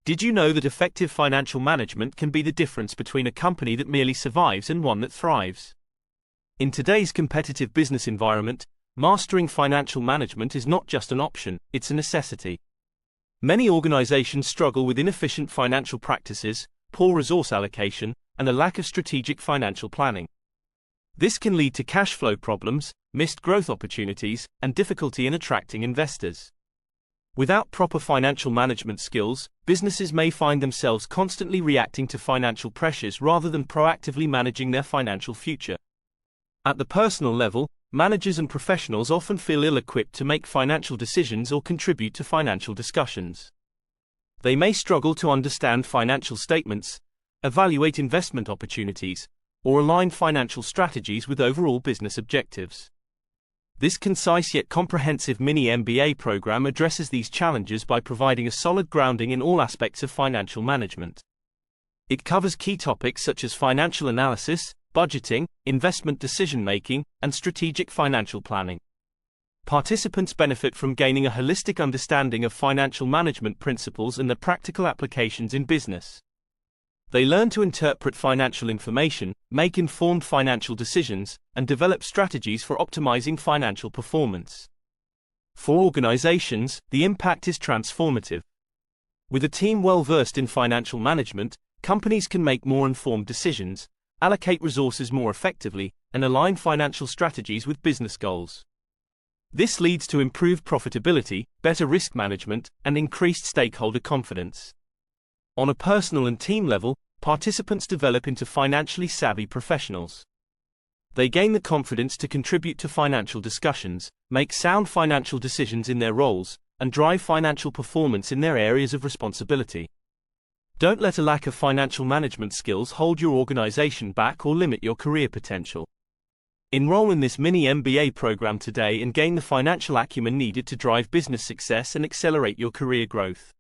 Did you know that effective financial management can be the difference between a company that merely survives and one that thrives? In today's competitive business environment, mastering financial management is not just an option, it's a necessity. Many organizations struggle with inefficient financial practices, poor resource allocation, and a lack of strategic financial planning. This can lead to cash flow problems, missed growth opportunities, and difficulty in attracting investors. Without proper financial management skills, businesses may find themselves constantly reacting to financial pressures rather than proactively managing their financial future. At the personal level, managers and professionals often feel ill-equipped to make financial decisions or contribute to financial discussions. They may struggle to understand financial statements, evaluate investment opportunities, or align financial strategies with overall business objectives. This concise yet comprehensive mini MBA program addresses these challenges by providing a solid grounding in all aspects of financial management. It covers key topics such as financial analysis, budgeting, investment decision-making, and strategic financial planning. Participants benefit from gaining a holistic understanding of financial management principles and their practical applications in business. They learn to interpret financial information, make informed financial decisions, and develop strategies for optimizing financial performance. For organizations, the impact is transformative. With a team well versed in financial management, companies can make more informed decisions, allocate resources more effectively, and align financial strategies with business goals. This leads to improved profitability, better risk management, and increased stakeholder confidence. On a personal and team level, participants develop into financially savvy professionals. They gain the confidence to contribute to financial discussions, make sound financial decisions in their roles, and drive financial performance in their areas of responsibility. Don't let a lack of financial management skills hold your organization back or limit your career potential. Enroll in this mini MBA program today and gain the financial acumen needed to drive business success and accelerate your career growth.